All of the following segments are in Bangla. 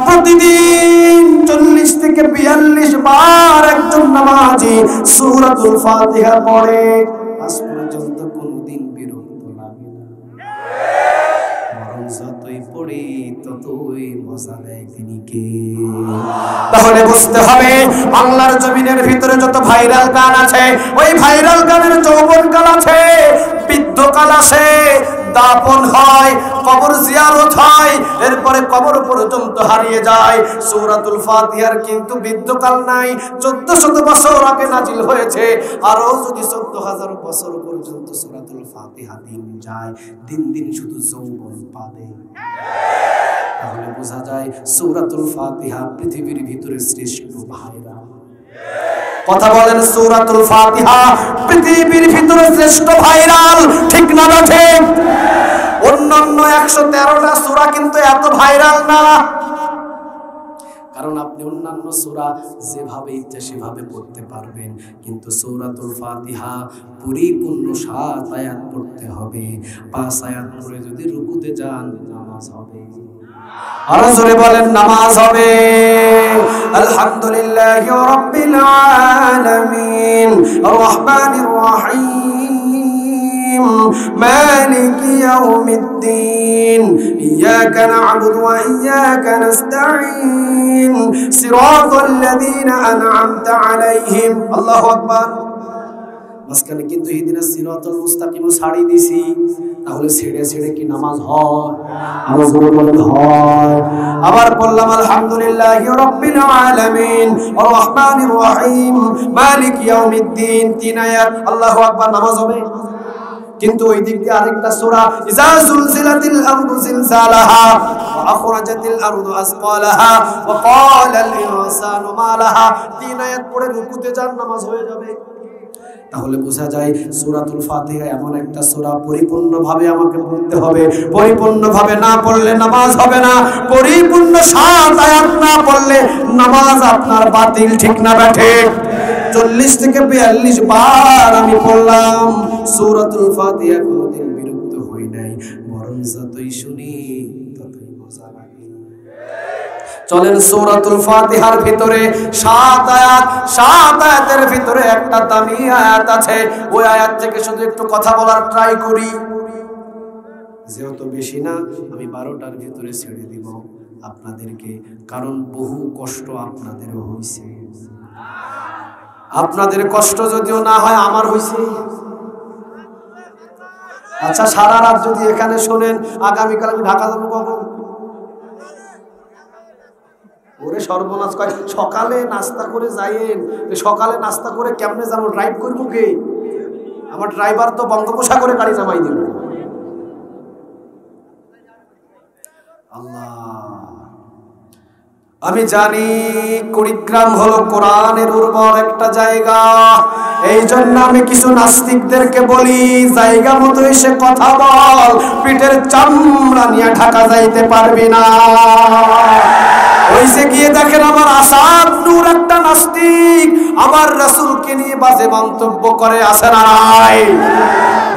প্রতিদিন 40 থেকে 42 বার একজন নামাজি সূরাতুল ফাতিহা পড়ে। আজ পর্যন্ত কোনদিন বিরক্ত লাগে না, বরং যতই পড়ি ততই মজা দেয় তিনি কে। তাহলে বুঝতে হবে বাংলার জমিনের ভিতরে যত ভাইরাল গান আছে, ওই ভাইরাল গানের যৌবনকাল আছে, বৃদ্ধকাল আছে, দাপন হয়, কবর জিয়ারত হয়, এরপরে কবর পর্যন্ত হারিয়ে যায়। সূরাতুল ফাতিহার কিন্তু বৃদ্ধকাল নাই, 1400 বছর আগে নাজিল হয়েছে। আরো যদি 14000 বছর পর্যন্ত সূরাতুল ফাতিহা দিন যায়, দিন দিন শুধু যৌবন পাবে। তাহলে বোঝা যায় সূরাতুল ফাতিহা পৃথিবীর ভিতরে শ্রেষ্ঠ ভাইরাল। কথা বলেন, সূরাতুল ফাতিহা পৃথিবীর ভিতরে শ্রেষ্ঠ ভাইরাল, ঠিক না ঠিক? অন্যান্য 113টা সূরা কিন্তু এত ভাইরাল না, কারণ আপনি অন্যান্য সূরা যেভাবে ইচ্ছা সেভাবে পড়তে পারবেন, কিন্তু সূরাতুল ফাতিহা পরিপূর্ণ 7 আয়াত পড়তে হবে। 5 আয়াত পড়ে যদি রুকুতে যান নামাজ হবে। আরো জোরে বলেন, নামাজ হবে। আলহামদুলিল্লাহি রাব্বিল আলামিন আর রহমানির রহিম মালিকি ইয়াউমিদ্দিন ইয়াকা না'বুদু ওয়া ইয়াকা নাস্তাঈন সিরাতাল্লাযীনা আন'আমতা আলাইহিম। আল্লাহু আকবার। মাঝখানে কিন্তু ইহদিনাস সিরাতাল মুস্তাকিম ছাড়ি দিছি, তাহলে ছেড়ে ছেড়ে কি নামাজ হয়? আরো জোরে বলেন হয়। আবার বললাম আলহামদুলিল্লাহি রাব্বিল আলামিন আর রহমানির রহিম মালিক ইয়াউমিদ্দিন, 3 আয়াত। আল্লাহু আকবার, নামাজ হবে। কিন্তু ওই দিক দিয়ে আরেকটা সূরা ইজা যুলজিলাতিল আরদু জিলজালাহা ওয়া আখরাজাতিল আরদু আসকালাহা ওয়া ক্বালাল ইনসানু মা লাহা, 3 আয়াত পড়ে রুকুতে যান, নামাজ হয়ে যাবে। তাহলে বোঝা যায় সূরাতুল ফাতিহা এমন একটা সূরা পরিপূর্ণভাবে আমাকে পড়তে হবে। পরিপূর্ণভাবে না পড়লে নামাজ হবে না, পরিপূর্ণ 7 আয়াত না পড়লে নামাজ আপনার বাতিল, ঠিক না ঠিক? 40 থেকে 42 বার আমি পড়লাম সূরাতুল ফাতিহা, কোনোদিন বিরক্ত হই নাই, বরং যতই শুনি ততই মজা লাগে। চলেন সূরাতুল ফাতিহার ভিতরে 7 আয়াত, 7 আয়াতের ভিতরে একটা দামি আয়াত আছে, ওই আয়াত থেকে শুধু একটু কথা বলার ট্রাই করি। যেহেতু বেশি না, আমি 12টার ভিতরে ছেড়ে দিব আপনাদেরকে, কারণ বহু কষ্ট আপনাদেরও হয়েছে। আপনাদের কষ্ট যদিও না হয়, আমার হয়েছে। আচ্ছা, সারা রাত যদি এখানে শোনেন, আগামীকাল আমি ঢাকা যাবো কখন? ওরে সর্বনাশ, কয় সকালে নাস্তা করে যাইয়েন। সকালে নাস্তা করে কেমনে যাবো? ড্রাইভ করবো কে? আমার ড্রাইভার তো বঙ্গোপসাগরে গাড়ি নামাই দিল। আল্লাহ, আমি জানি কুড়িগ্রাম হলো কোরআনের উর্বর একটা জায়গা। এই জন্য আমি কিছু নাস্তিকদেরকে বলি, জায়গা মতো এসে কথা বল, পিঠের চামড়া নিয়ে ঢাকা যাইতে পারবি না। ওই যে গিয়ে দেখেন আমার আসাদ নূর একটা নাস্তিক আমার রাসূলকে নিয়ে বাজে মন্তব্য করে, আছে না নাই?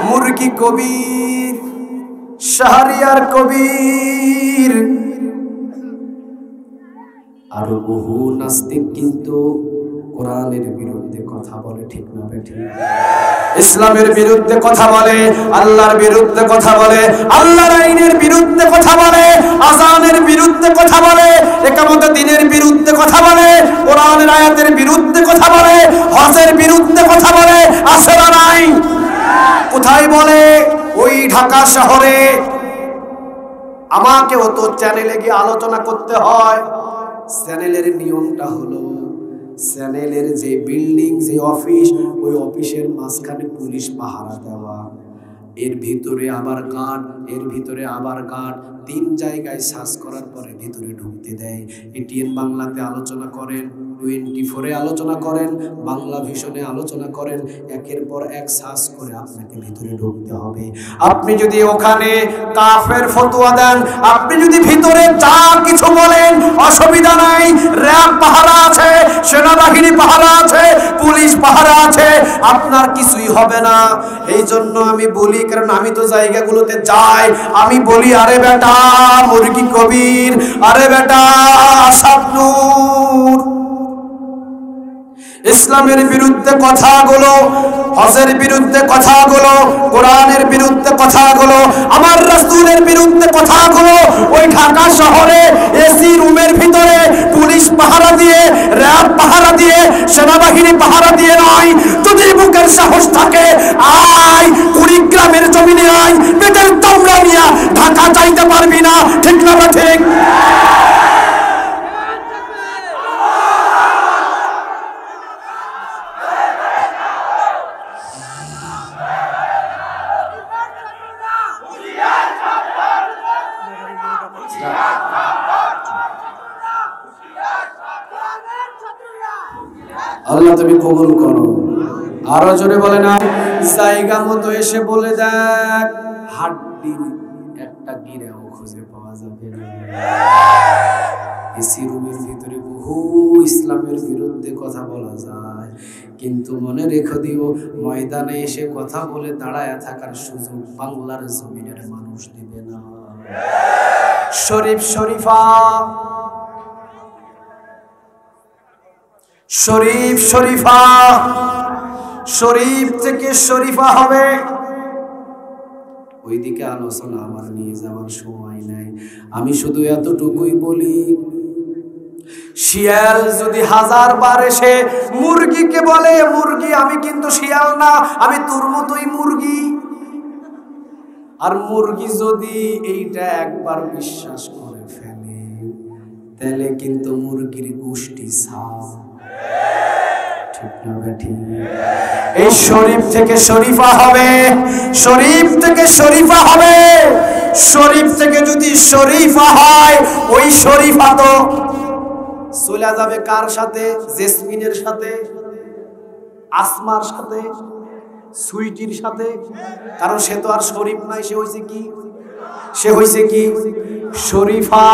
মুরগি কবির, শাহরিয়ার কবির, আর বহু নাস্তিক কিন্তু কোরআনের বিরুদ্ধে কথা বলে, ঠিক না বেঠিক? ইসলামের বিরুদ্ধে কথা বলে, আল্লাহর বিরুদ্ধে কথা বলে, আল্লাহর আইনের বিরুদ্ধে কথা বলে, আযানের বিরুদ্ধে কথা বলে, ইকামতের দিনের বিরুদ্ধে কথা বলে, কোরআনের আয়াতের বিরুদ্ধে কথা বলে, হজের বিরুদ্ধে কথা বলে, আছে না নাই? কোথায় বলে? ওই ঢাকা শহরে। আমাকেও তো চ্যানেলে গিয়ে আলোচনা করতে হয়। চ্যানেলের নিয়মটা হলো, চ্যানেলের যে বিল্ডিং, যে অফিস, ওই অফিসের মাঝখানে পুলিশ পাহারা দেওয়া, এর ভিতরে আবার গার্ড, এর ভিতরে আবার গার্ড, 3 জায়গায় সার্চ করার পরে ভিতরে ঢুকতে দেয়। এটিএন বাংলাতে আলোচনা করেন, 24-এ আলোচনা করেন, বাংলা ভিশনে আলোচনা করেন, একের পর এক সার্চ করে আপনাকে ভিতরে ঢুকতে হবে। আপনি যদি ওখানে কাফের ফতোয়া দেন, আপনি যদি ভিতরে যা কিছু বলেন, অসুবিধা নাই, র‍্যাব পাহারা আছে, সেনাবাহিনী পাহারা আছে, পুলিশ পাহারা আছে, আপনার কিছুই হবে না। এই জন্য আমি বলি, কারণ আমি তো জায়গাগুলোতে যাই, আমি বলি আরে বেটা মুরগি কবির, আরে বেটা আসাদুর, ইসলামের বিরুদ্ধে কথাগুলো, হজের বিরুদ্ধে কথাগুলো, কোরআনের বিরুদ্ধে কথাগুলো, আমার রাসূলের বিরুদ্ধে কথাগুলো ওই ঢাকা শহরে এসি রুমের ভিতরে পুলিশ পাহারা দিয়ে, র‍্যাব পাহারা দিয়ে, সেনাবাহিনী পাহারা দিয়ে নয়। যদি বুকের সাহস থাকে আয় কুড়িগ্রামের জমিনে আয়, পেটের চামড়া নিয়ে ঢাকা যাইতে পারবি না, ঠিক না ঠিক? আল্লাহ তুমি কবুল করো। আরো জোরে বলে না, জায়গা মতো এসে বলে দেখ হাড্ডির একটা গিরাও খুঁজে পাওয়া যাবে না। এসি রুমের ভিতরে বহু ইসলামের বিরুদ্ধে কথা বলা যায়, কিন্তু মনে রেখে দিও ময়দানে এসে কথা বলে দাঁড়ায় থাকার সুযোগ বাংলার জমিনের মানুষ দিবে না। শরীফ শরীফা, শরীফ শরীফা, শরীফ থেকে শরীফা হবে। ওইদিকে আলোচনা আমার নিয়ে যাওয়ার সময় নাই, আমি শুধু এতটুকুই বলি, শিয়াল যদি 1000 বার এসে মুরগিকে বলে মুরগি আমি কিন্তু শিয়াল না, আমি তোর মতোই মুরগি, আর মুরগি যদি এইটা একবার বিশ্বাস করে ফেলে তাহলে কিন্তু মুরগির গোষ্ঠী সাফ, ঠিক না ঠিক? এই শরীফ থেকে শরীফা হবে, শরীফ থেকে শরীফা হবে। শরীফ থেকে যদি শরীফা হয়, ওই শরীফা তো চলে যাবে কার সাথে? জেসমিনের সাথে, আসমার সাথে, সুইটির সাথে, কারণ সে তো আর শরীফ নাই, সে হইছে কি? সে হইছে কি? শরীফা।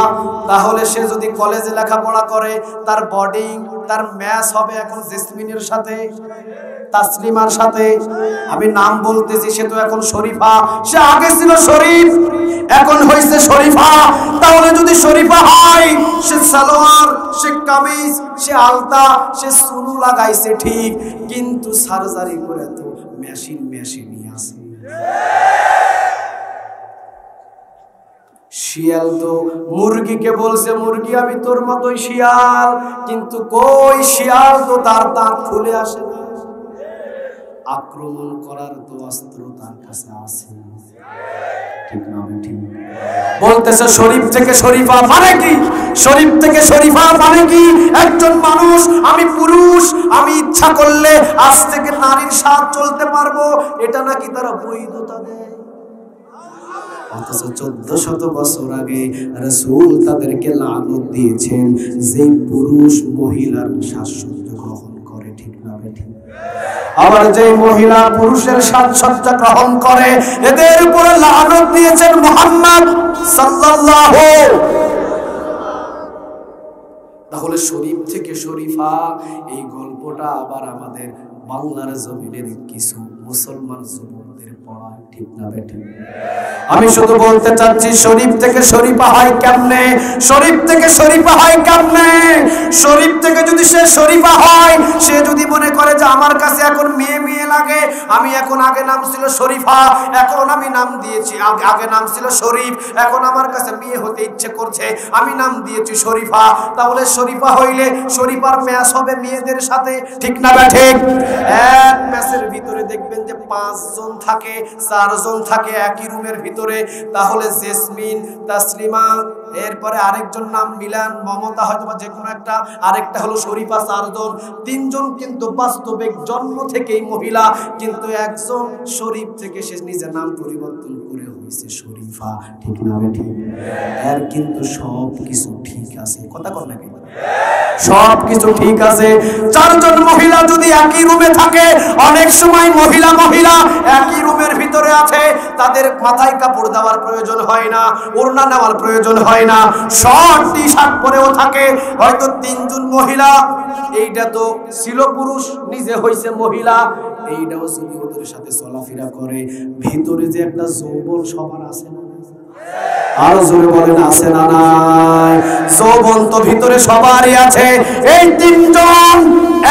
তাহলে সে যদি কলেজে লেখাপড়া করে, তার বোর্ডিং, তার ম্যাচ হবে এখন জেসমিনের সাথে, তাসলিমার সাথে। আমি নাম বলতেছি, সে তো এখন শরীফা, সে আগে ছিল শরীফ, এখন হইছে শরীফা। তাহলে যদি শরীফা হয়, সে সালোয়ার, সে কামিজ, সে আলতা, সে সুনু লাগাইছে ঠিক, কিন্তু সার্জারি করে তো মেশিনই আছে। শিয়াল তো মুরগিকে বলছে মুরগি আমি তোর মতোই শিয়াল, কিন্তু কই শিয়াল তো তার দাঁত খুলে আসে না, আক্রমণ করার তো অস্ত্র তার কাছে আছে, ঠিক না ঠিক? বলতেছে শরীফ থেকে শরীফা মানে কি? শরীফ থেকে শরীফা মানে কি? একজন মানুষ, আমি পুরুষ, আমি ইচ্ছা করলে আজ থেকে নারীর সাথে চলতে পারবো, এটা নাকি তারা বৈধতা দেয়। অথচ 1400 বছর আগে রাসূল তাদেরকে লানত দিয়েছেন যে পুরুষ মহিলার সাজসজ্জা গ্রহণ করে, ঠিক না ঠিক? আবার যে মহিলা পুরুষের সাজসজ্জা গ্রহণ করে, এদের উপরে লানত দিয়েছেন মুহাম্মদ সাল্লাল্লাহু। তাহলে শরীফ থেকে শরীফা এই গল্পটা আবার আমাদের বাংলার জমিনের কিছু মুসলমান যুবকদের পড়ায়, ঠিক না বেঠিক? আমি শুধু বলতে চাচ্ছি শরীফ থেকে শরীফা হয় কেমনে? শরীফ থেকে শরীফা হয় কেমনে? শরীফ থেকে যদি সে শরীফা হয়, সে যদি মনে করে যে আমার কাছে এখন মেয়ে মেয়ে লাগে, আমি এখন, আগে নাম ছিল শরীফা, এখন আমি নাম দিয়েছি, আগে নাম ছিল শরীফ, এখন আমার কাছে মেয়ে হতে ইচ্ছে করছে, আমি নাম দিয়েছি শরীফা। তাহলে শরীফা হইলে শরীফার ম্যাচ হবে মেয়েদের সাথে, ঠিক না ঠিক? এক ম্যাচের ভিতরে দেখবেন যে 5 জন থাকে, 4 জন থাকে একই রুমের ভিতরে। তাহলে জেসমিন, তাসলিমা, এরপরে আরেকজন নাম মিলান, মমতা, হয়তো বা যে কোনো একটা, আরেকটা হলো শরীফা, 4 জন। 3 জন কিন্তু বাস্তবিক জন্ম থেকেই মহিলা, কিন্তু একজন শরীফ থেকে সে নিজের নাম পরিবর্তন করে হয়েছে শরীফা, ঠিক না ঠিক? এর কিন্তু সব কিছু ঠিক আছে, কথা কর নাকি? সব কিছু ঠিক আছে। চারজন মহিলা যদি একই রুমে থাকে, অনেক সময় মহিলা একই রুমের ভিতরে আছে, তাদের মাথায় কাপড় দেওয়ার প্রয়োজন হয় না, ওড়না নেওয়ার প্রয়োজন হয় না, শর্ট টি শার্ট পরেও থাকে। হয়তো তিনজন মহিলা, এইটা তো ছিল পুরুষ, নিজে হইছে মহিলা, এইটাও যদি ওদের সাথে চলাফেরা করে, ভিতরে যে একটা যৌবন সবার আছে না? আরো জোরে বলেন আছে না নাই? যৌবন তো ভিতরে সবারই আছে। এই তিনজন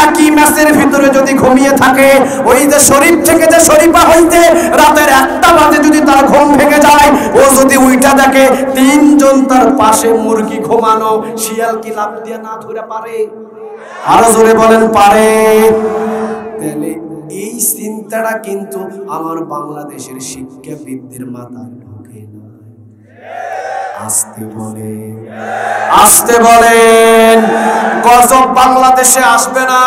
একই ম্যাচের ভিতরে যদি ঘুমিয়ে থাকে, ওই যে শরীফ থেকে যে শরীফা হইতে রাতের 1টা বাজে যদি তার ঘুম ভেঙে যায়, ও যদি উইটা দেখে তিনজন তার পাশে মুরগি ঘুমানো, শিয়াল কি লাফ দিয়ে না ধরে পারে? আরো জোরে বলেন পারে? তাহলে এই চিন্তাটা কিন্তু আমার বাংলাদেশের শিক্ষাবিদদের মাথায় ঢোকে না। আসতে বলেন, আসতে বলেন। গজব বাংলাদেশে আসবে না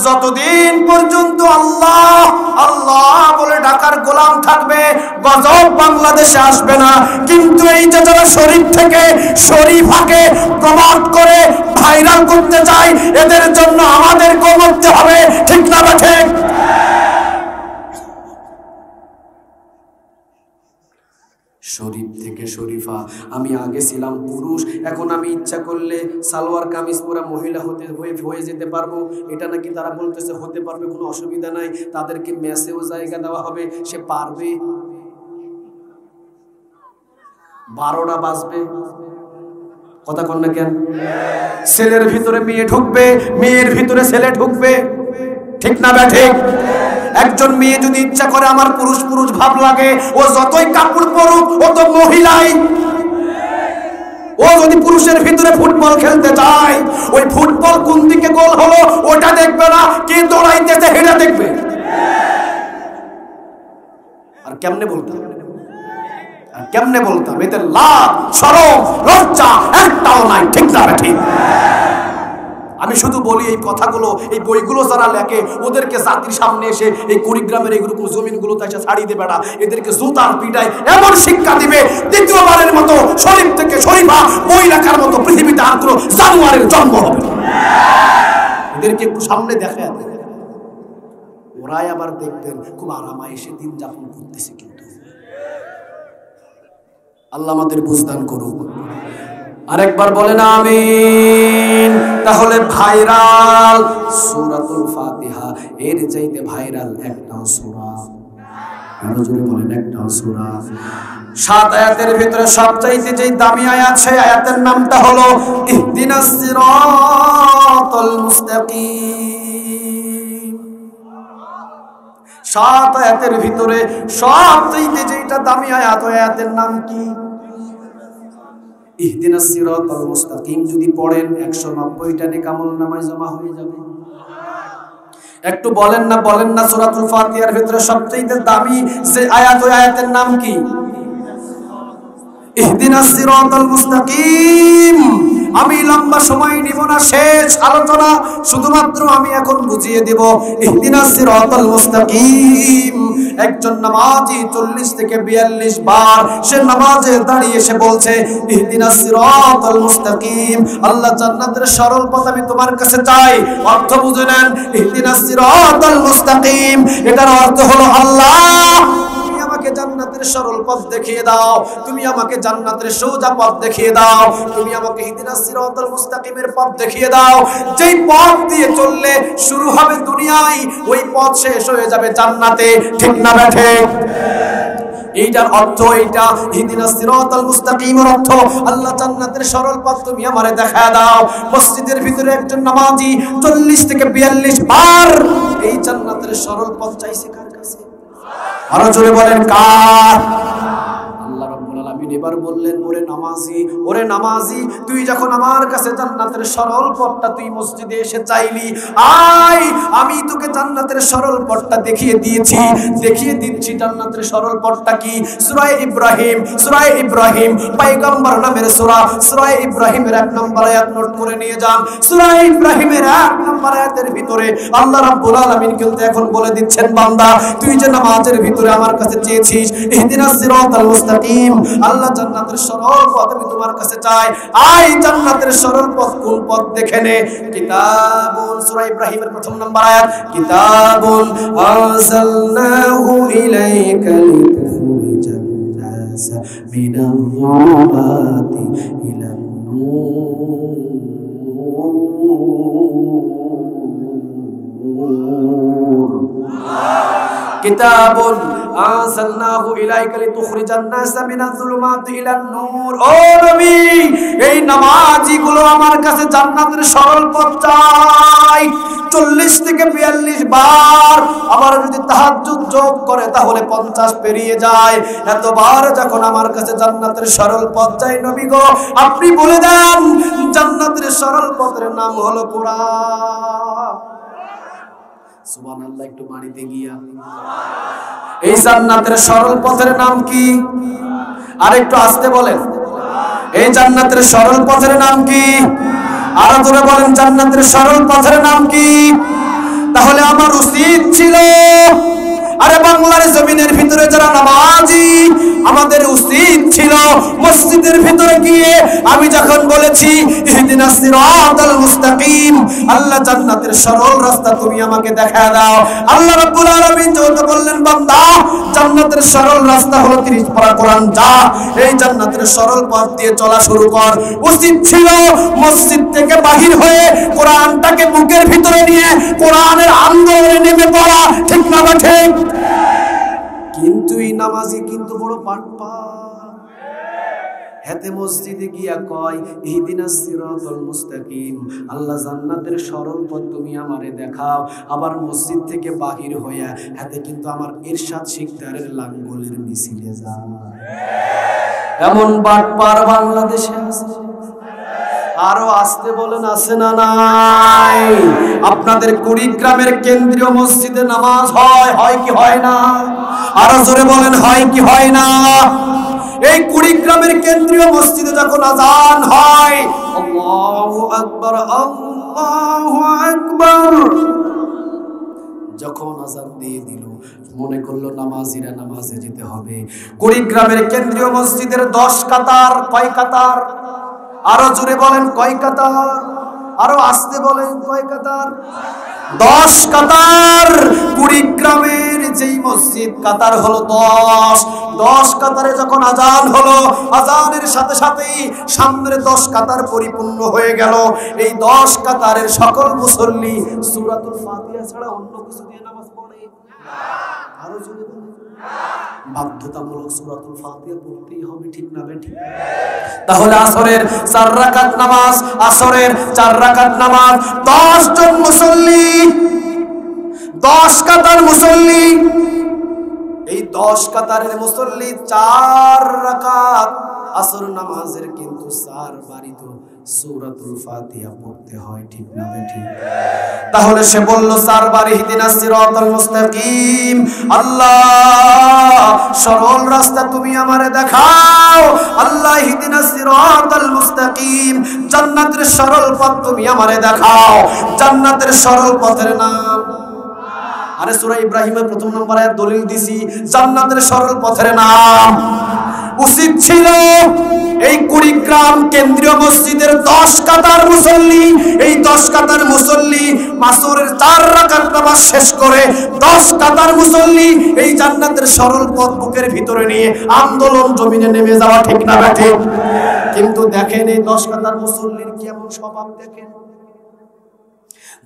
যতদিন পর্যন্ত আল্লাহ আল্লাহ বলে ডাকার গোলাম থাকবে, গজব বাংলাদেশে আসবে না। কিন্তু এই যে যারা শরীফ থেকে শরীফাকে প্রমোট করে ভাইরাল করতে চায়, এদের জন্য আমাদের করতে হবে, ঠিক না ঠিক? শরীফ থেকে শরীফা, আমি আগে ছিলাম পুরুষ, এখন আমি ইচ্ছা করলে সালোয়ার কামিজ পরা মহিলা হয়ে যেতে পারবো, এটা নাকি তারা বলতেছে হতে পারবে, কোনো অসুবিধা নাই, তাদেরকে ম্যাচেও জায়গা দেওয়া হবে, সে পারবে। 12টা বাজবে, কথা কন না কেন? ছেলের ভিতরে মেয়ে ঢুকবে, মেয়ের ভিতরে ছেলে ঢুকবে, ঠিক না ঠিক? একজন মেয়ে যদি ইচ্ছা করে আমার পুরুষ পুরুষ ভাব লাগে, ও যতই কাপড় পরুক, ও তো মহিলাই। ও যদি পুরুষের ভিতরে ফুটবল খেলতে চায়, ওই ফুটবল কোন দিকে গোল হলো ওটা দেখবে না, কে দৌড়াইতেছে হেঁটে দেখবে। আর কেমনে বলতাম, কেমনে বলতাম? এতে লাভ শরম লজ্জা একটাও নাই, ঠিক না ঠিক? আমি শুধু বলি এই কথাগুলো, এই বইগুলো যারা লেখে, ওদেরকে জাতির সামনে এসে এই কুড়িগ্রামের এইগুলো জমিনগুলোতে এসে ছাড়িয়ে দেবে না, এদেরকে জুতার পিটায় এমন শিক্ষা দিবে, দ্বিতীয়বারের মতো শরীফ থেকে শরীফা বই লেখার মতো পৃথিবীতে আর কোনো জানোয়ারের জন্ম হবে। এদেরকে একটু সামনে দেখে, ওরাই আবার দেখবেন খুব আরামায়েশে দিন যাপন করতেছে। কিন্তু আল্লাহ আমাদের বুঝদান করুক। আরেকবার বলেন আমিন। তাহলে ভাইরাল সূরাতুল ফাতিহা, এর চাইতে ভাইরাল একটাও সূরা, আরো জোরে বলেন একটাও সূরা। 7 আয়াতের ভিতরে সবচাইতে যে দামি আয়াত, সেই আয়াতের নামটা হলো ইহদিনাস সিরাতাল মুস্তাকিম। 7 আয়াতের ভিতরে সবচাইতে যেটা দামি আয়াত, ওই আয়াতের নাম কি? ইহদিনাস সিরাতাল মুস্তাকিম। যদি পড়েন 190টা নেক আমলনামায় জমা হয়ে যাবে। একটু বলেন না সূরাতুল ফাতিহার ভিতরে সবচেয়ে দামি যে আয়াত, ওই আয়াতের নাম কি? ইহদিনাস সিরাতাল মুস্তাকিম। আমি লম্বা সময় নিব না, শেষ আলোচনা শুধুমাত্র আমি এখন বুঝিয়ে দেব। ইহদিনাস সিরাতাল মুস্তাকিম, একজন নামাজি 40 থেকে 42 বার সে নামাজে দাঁড়িয়ে সে বলছে ইহদিনাস সিরাতাল মুস্তাকিম। আল্লাহ জান্নাতের সরল পথ আমি তোমার কাছে চাই। অর্থ বুঝে নেন, ইহদিনাস সিরাতাল মুস্তাকিম এটার অর্থ হলো আল্লাহ তুমি আমাকে জান্নাতের সরল পথ দেখিয়ে দাও, তুমি আমাকে জান্নাতের সোজা পথ দেখিয়ে দাও, তুমি আমাকে ইহদিনাস সিরাতাল মুস্তাকিমের পথ দেখিয়ে দাও, যেই পথ দিয়ে চললে শুরু হবে দুনিয়ায়, ওই পথ শেষ হয়ে যাবে জান্নাতে, ঠিক না ঠিক? এইটার অর্থ এইটা। ইহদিনাস সিরাতাল মুস্তাকিমের অর্থ আল্লাহ জান্নাতের সরল পথ তুমি আমারে দেখায় দাও। মসজিদের ভিতরে একজন নামাজি 40 থেকে 42 বার এই জান্নাতের সরল পথ চাইছে কার কাছে? আরো জোরে বলেন কার? আল্লাহ রাব্বুল আলামিন এবার বললেন, ওরে নামাজি তুই যখন আমার কাছে জান্নাতের সরল পথটা তুই মসজিদে এসে চাইলি, আয় আমি তোকে জান্নাতের সরল পথটা দেখিয়ে দিচ্ছি। জান্নাতের সরল পথটা কি? সূরা ইব্রাহিম পয়গম্বর নামের সূরা। সূরা ইব্রাহিমের 1 নম্বর আয়াত নোট করে নিয়ে যান। সূরা ইব্রাহিমের 1 নম্বর আয়াতের ভিতরে আল্লাহ রাব্বুল আলামিন কিন্তু এখন বলে দিচ্ছেন, বান্দা তুই যে নামাজের ভিতরে আমার কাছে চেয়েছিস ইহদিনাস সিরাতাল মুস্তাকিম, আল্লাহ জান্নাতের সরল পথ আমি তোমার কাছে চাই। আই জান্নাতের সরল পথ কোন পথ দেখে নে। কিতাবুন, সূরা ইব্রাহিমের প্রথম নম্বর আয়াত, কিতাবুন আরসালনাহু ইলাইকা লিতুখরিজান নাস মিনাল যুলুমাতি ইলান নূর। কিতাবুন আনসালনাহু ইলাইকা লিতুখরিজান নাসা মিনাজ যুলুমাতি ইলান নূর। ও নবী, এই নামাজীগুলো আমার কাছে জান্নাতের সরল পথ চাই। 40 থেকে 42 বার আবার যদি তাহাজ্জুদ যোগ করে তাহলে 50 পেরিয়ে যায়। এতবার যখন আমার কাছে জান্নাতের সরল পথ চাই, নবী গো আপনি বলে দেন জান্নাতের সরল পথের নাম হলো কোরআন। সুবহানাল্লাহ, একটু বাড়িতে গিয়া এই জান্নাতের সরল পথের নাম কি? আর একটু আস্তে বলেন, এই জান্নাতের সরল পথের নাম কি? আর জোরে বলেন, জান্নাতের সরল পথের নাম কি? তাহলে আমার উচিত ছিল, আরে বাংলার জমিনের ভিতরে যারা নামাজি, আমাদের উচিত ছিল মসজিদের ভিতরে গিয়ে আমি যখন বলেছি ইহদিনাস সিরাতাল মুস্তাকিম, আল্লাহ জান্নাতের সরল রাস্তা তুমি আমাকে দেখায় দাও, আল্লাহ রাব্বুল আলামিন যেহেতু বললেন বান্দা জান্নাতের সরল রাস্তা হলো 30 পারা কোরআন, যা এই জান্নাতের সরল পথ দিয়ে চলা শুরু কর। উচিত ছিল মসজিদ থেকে বাহির হয়ে কোরআনটাকে বুকের ভিতরে নিয়ে কোরআনের আন্দোলনে নেমে পড়া, ঠিক না ঠিক? কিন্তু এই নামাজি কিন্তু বড় পাটপা, হেতে মসজিদে গিয়া কয় ইহদিনাস সিরাতাল মুস্তাকিম, আল্লাহ জান্নাতের সরল পথ তুমি আমারে দেখাও, আবার মসজিদ থেকে বাহির হইয়া হেতে কিন্তু আমার ইরশাদ শিকদারের লাঙ্গলের মিছিলে যায়। এমন পাটপার বাংলাদেশে আছে। আরো আসতে বলেন, আছে না নাই? আপনাদের কুড়িগ্রামের কেন্দ্রীয় মসজিদে নামাজ হয় কি হয় না? আরো জোরে বলেন, হয় কি হয় না? এই কুড়িগ্রামের কেন্দ্রীয় মসজিদে যখন আযান হয়, আল্লাহু আকবার আল্লাহু আকবার, যখন আযান দিয়ে দিল মনে করলো নামাজিরা নামাজে যেতে হবে। কুড়িগ্রামের কেন্দ্রীয় মসজিদের 10 কাতার, কয় কাতার? আরো জোরে বলেন, কয় কাতার? আরো আস্তে বলেন, কয় কাতার? 10 কাতার। কুড়িগ্রামের যেই মসজিদ কাতার হলো 10 কাতারে যখন আযান হলো, আযানের সাথে সাথেই সামনের 10 কাতার পরিপূর্ণ হয়ে গেল। এই 10 কাতারের সকল মুসল্লি সূরাতুল ফাতিহা ছাড়া অন্য কিছু দিয়ে নামাজ পড়ে না। আরো জোরে বলেন, বাধ্যতামূলক সূরাতুল ফাতিহা পড়তেই হবে, ঠিক না বেঠিক? তাহলে আসরের 4 রাকাত নামাজ, আসরের 4 রাকাত নামাজ, 10 জন মুসল্লি, 10 কাতার মুসল্লি, এই 10 কাতারের মুসল্লি 4 রাকাত আসর নামাজের কিন্তু 4 বারই তো সূরাতুল ফাতিহা পড়তে হয়, ঠিক না বেঠিক? তাহলে সে বলল 4 বার ইহদিনাস সিরাতাল মুস্তাকিম, আল্লাহ সরল রাস্তা তুমি আমারে দেখাও, আল্লাহ ইহদিনাস সিরাতাল মুস্তাকিম, জান্নাতের সরল পথ তুমি আমারে দেখাও। জান্নাতের সরল পথের নাম, আরে সূরা ইব্রাহিমের প্রথম নম্বর আয়াত দলিল দিছি, জান্নাতের সরল পথের নাম। উচিত ছিল এই কুড়িগ্রাম কেন্দ্রীয় মসজিদের 10 কাতার মুসল্লি, এই 10 কাতার মুসল্লি মাসরের 4 রাকাত নামাজ শেষ করে 10 কাতার মুসল্লি এই জান্নাতের সরল পথ বুকের ভিতরে নিয়ে আন্দোলন জমিনে নেমে যাওয়া, ঠিক না বেঠিক? কিন্তু দেখেন এই 10 কাতার মুসল্লির কেমন স্বভাব দেখেন।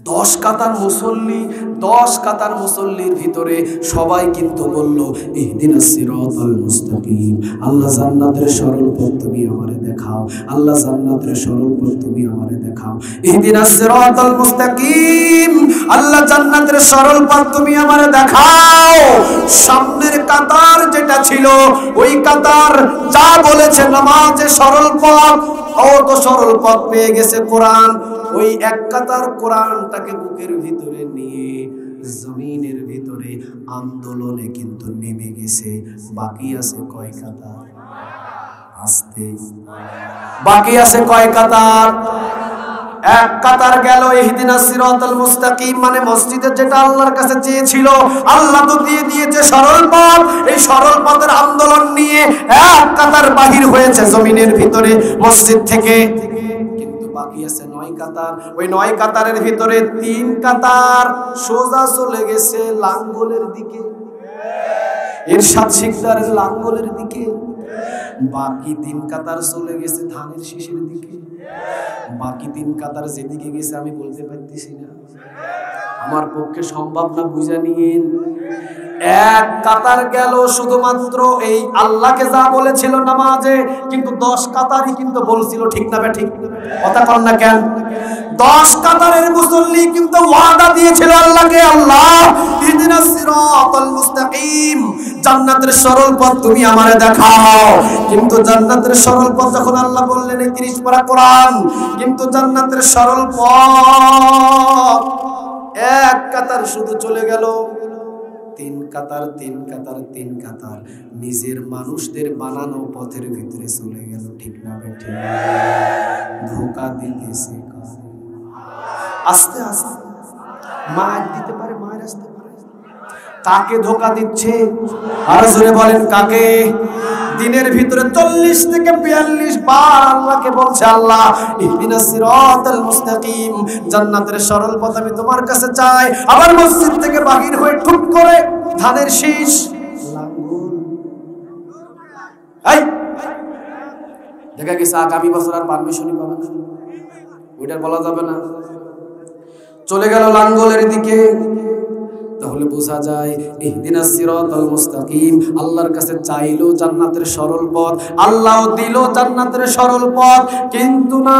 10 কাতার মুসল্লি, 10 কাতার মুসল্লির ভিতরে সবাই কিন্তু বলল ইহদিনাস সিরাতাল মুস্তাকিম, আল্লাহ জান্নাতের সরল পথ তুমি আমারে দেখাও, আল্লাহ জান্নাতের সরল পথ তুমি আমারে দেখাও। ইহদিনাস সিরাতাল মুস্তাকিম, আল্লাহ জান্নাতের সরল পথ তুমি আমারে দেখাও। সামনের কাতার যেটা ছিল ওই কাতার যা বলেছে নামাজে সরল পথ, ও তো সরল পথ পেয়ে গেছে কোরআন। ওই 1 কাতার কোরআনটাকে বুকের ভিতরে নিয়ে জমিনের ভিতরে আন্দোলনে কিন্তু নেমে গেছে। বাকি আছে কয় কাতার? আস্তে, বাকি আছে কয় কাতার? এক কাতার গেল। ইহদিনাস সিরাতাল মুস্তাকিম মানে মসজিদে যেটা আল্লাহর কাছে চেয়েছিল আল্লাহ তো দিয়ে দিয়েছে সরল পথ। এই সরল পথের আন্দোলন নিয়ে এক কাতার বাহির হয়েছে জমিনের ভিতরে মসজিদ থেকে, কিন্তু বাকি আছে 9 কাতার। ওই 9 কাতারের ভিতরে 3 কাতার সোজা চলে গেছে লাঙ্গলের দিকে, ইরশাদ শিকদারের লাঙ্গলের দিকে। বাকি 3 কাতার চলে গেছে ধানের শীষের দিকে। বাকি 3 কাতার যেদিকে গেছে আমি বলতে পারতেছি না, আমার পক্ষে সম্ভব না, বুঝা নিয়েন। এক কাতার গেল শুধুমাত্র এই আল্লাহকে যা বলেছিল নামাজে, কিন্তু 10 কাতারই কিন্তু বলছিল, ঠিক না ঠিক কথা কর না কেন? 10 কাতারের মুসল্লি কিন্তু ওয়াদা দিয়েছিল আল্লাহকে, আল্লাহ ইহদিনাস সিরাতাল মুস্তাকিম, জান্নাতের সরল পথ তুমি আমারে দেখাও। কিন্তু জান্নাতের সরল পথ যখন আল্লাহ বললেন 31 পারা কোরআন, কিন্তু জান্নাতের সরল পথ এক কাতার শুধু চলে গেল। 3 কাতার 3 কাতার 3 কাতার নিজের মানুষদের বানানো পথের ভিতরে চলে গেল, ঠিক না বেঠিক? ধোঁকা দিতেছে আস্তে আস্তে, মার দিতে পারে, মার আসতে পারে। কাকে ধোঁকা দিচ্ছে? আর জোরে বলেন কাকে? দিনের ভিতরে 40 থেকে 42 বার আল্লাহকে বলছে, আল্লাহ ইহদিনাস সিরাতাল মুস্তাকিম, জান্নাতের সরল পথ আমি তোমার কাছে চাই। আবার মসজিদ থেকে বাহির হয়ে ঠুক করে ধানের শীষ লাঙ্গল। এই দেখা গেছে আগামী বছর আর পারমিশনই পাবে না, ওইটা বলা যাবে না। চলে গেল লাঙ্গলের দিকে। তাহলে বোঝা যায় ইহদিনাস সিরাতাল মুস্তাকিম, আল্লাহর কাছে চাইলো জান্নাতের সরল পথ, আল্লাহও দিল জান্নাতের সরল পথ। কিন্তু না,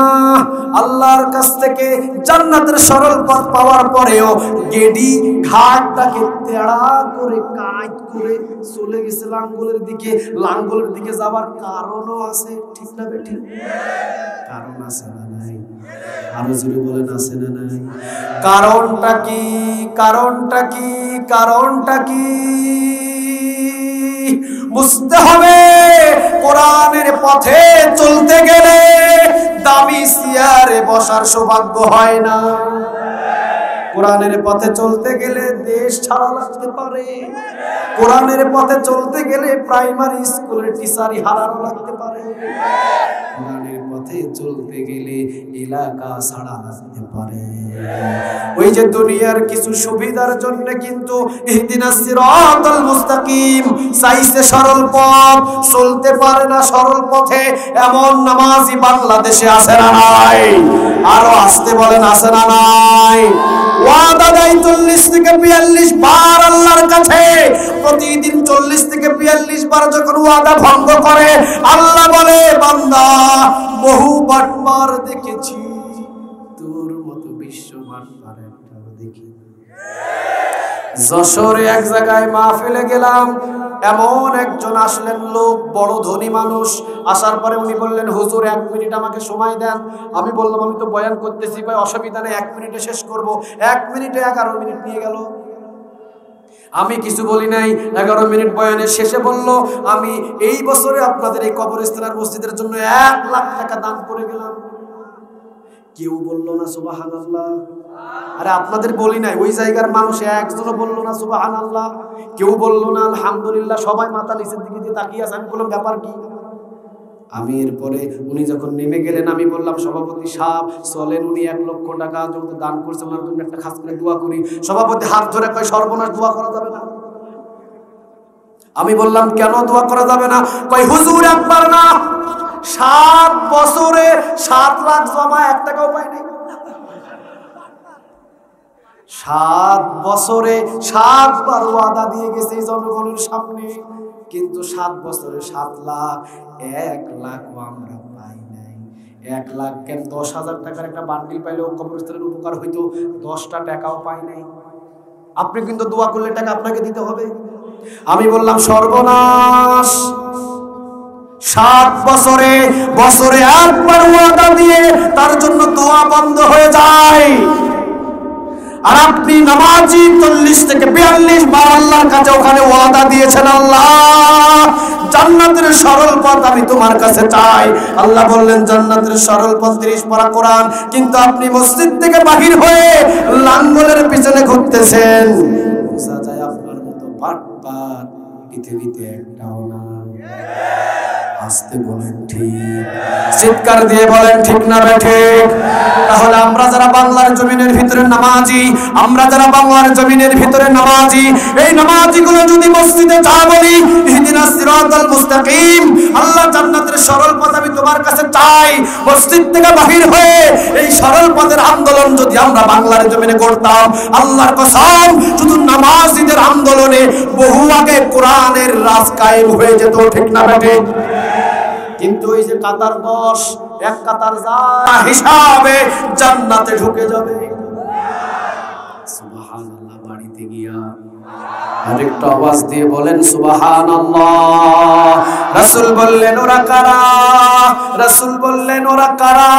আল্লাহর কাছ থেকে জান্নাতের সরল পথ পাওয়ার পরেও গেডি ঘাটটাকে তেড়া করে কাট করে চলে গেছে লাঙ্গলের দিকে। লাঙ্গলের দিকে যাবার কারণও আছে, ঠিক না বেঠিক? কারণ আছে না নাই? আরো জোরে বলেন আছে না নাই? কারণটা কি? কারণটা কি? কারণটা কি? বুঝতে হবে কোরআনের পথে চলতে গেলে দামি চেয়ারে বসার সৌভাগ্য হয় না। কোরআনের পথে চলতে গেলে দেশ ছাড়া লাগতে পারে। কোরআনের পথে চলতে গেলে প্রাইমারি স্কুলের টিচারই হারানো লাগতে পারে। কোরআনের পথে চলতে গেলে এলাকা ছাড়া লাগতে পারে। ওই যে দুনিয়ার কিছু সুবিধার জন্য কিন্তু ইহদিনাস সিরাতাল মুস্তাকিম চাইছে সরল পথ, চলতে পারে না সরল পথে। এমন নামাজি বাংলাদেশে আছে না নাই? আরো আসতে বলেন আছে না নাই? ওয়াদা দেয় 40 থেকে 42 বার আল্লাহর কাছে। প্রতিদিন 40 থেকে 42 বার যখন ওয়াদা ভঙ্গ করে, আল্লাহ বলে, বান্দা বহু বাটপার দেখেছি, তোর মতো বিশ্ব বাটপার একটাও দেখি। যশোরে এক জায়গায় মাহফিলে গেলাম, এমন একজন আসলেন লোক, বড় ধনী মানুষ। আসার পরে উনি বললেন, হুজুর 1 মিনিট আমাকে সময় দেন। আমি বললাম, আমি তো বয়ান করতেছি, ভাই অসুবিধা নেই, 1 মিনিটে শেষ করব। 1 মিনিটে 11 মিনিট নিয়ে গেল। আমি কিছু বলি নাই। 11 মিনিট বয়ানের শেষে বলল, আমি এই বছরে আপনাদের এই কবরস্থানের মসজিদের জন্য 1 লাখ টাকা দান করে গেলাম। কেউ বলল না সুবহানাল্লাহ। আরে আপনাদের বলি নাই, ওই জায়গার মানুষ একজনও বলল না সুবহানাল্লাহ, কেউ বলল না আলহামদুলিল্লাহ, সবাই মাথা নিচের দিকে দিয়ে তাকিয়ে আছে। আমি বললাম, ব্যাপার কি? আমি এরপরে উনি যখন নেমে গেলেন, আমি বললাম, সভাপতি সাহেব চলেন, উনি 1 লক্ষ টাকা যেহেতু দান করছে, ওনার জন্য একটা খাস করে দোয়া করি। সভাপতি হাত ধরে কয়, সর্বনাশ, দোয়া করা যাবে না। আমি বললাম, কেন দোয়া করা যাবে না? কয়, হুজুর একবার না, 7 বছরে 7 লাখ জমা 1 টাকাও পাই নাই। 7 বছরে 7 বার ওয়াদা দিয়ে গেছে জনগণের সামনে, কিন্তু 7 বছরে 7 লাখ, 1 লাখ আমরা পাই নাই। 1 লাখ কেন, 10,000 টাকার একটা বান্ডিল পাইলেও কবরস্থানের উপকার হইতো, 10টা টাকাও পাই নাই। আপনি কিন্তু দোয়া করলে টাকা আপনাকে দিতে হবে। আমি বললাম, সর্বনাশ, 7 বছরে 1 বার ওয়াদা দিয়ে তার জন্য দোয়া বন্ধ হয়ে যায়। আর আপনি নামাজি 40 থেকে 42 বার আল্লাহর কাছে ওখানে ওয়াদা দিয়েছেন, আল্লাহ জান্নাতের সরল পথ আমি তোমার কাছে চাই। আল্লাহ বললেন জান্নাতের সরল পথ 30 পারা কোরআন, কিন্তু আপনি মসজিদ থেকে বাহির হয়ে লাঙ্গলের পিছনে ঘুরতেছেন। বোঝা যায় আপনার মতো বাটপার পৃথিবীতে একটাও না। আসতে বলেন ঠিক, চিৎকার দিয়ে বলেন ঠিক না ঠিক? তাহলে আমরা যারা বাংলার জমিনের ভিতরে নামাজি, আমরা যারা বাংলার জমিনের ভিতরে নামাজি, এই নামাজিগুলো যদি মসজিদে যা বলি ইহদিনাস সিরাতাল মুস্তাকিম, আল্লাহ জান্নাতের সরল পথ আমি তোমার কাছে চাই, মসজিদ থেকে বাহির হয়ে এই সরল পথের আন্দোলন যদি আমরা বাংলার জমিনে করতাম, আল্লাহর কসম শুধু নামাজিদের আন্দোলনে বহু আগে কোরআনের রাজ কায়েম হয়ে যেত, ঠিক না ঠিক? কিন্তু এই যে কাতার 10, এক কাতার যা হিসাবে জান্নাতে ঢুকে যাবে। সুবহানাল্লাহ। বাড়িতে গিয়া আরেকটা আওয়াজ দিয়ে বলেন সুবহানাল্লাহ। রাসূল বললেন ওরা কারা? রাসূল বললেন ওরা কারা?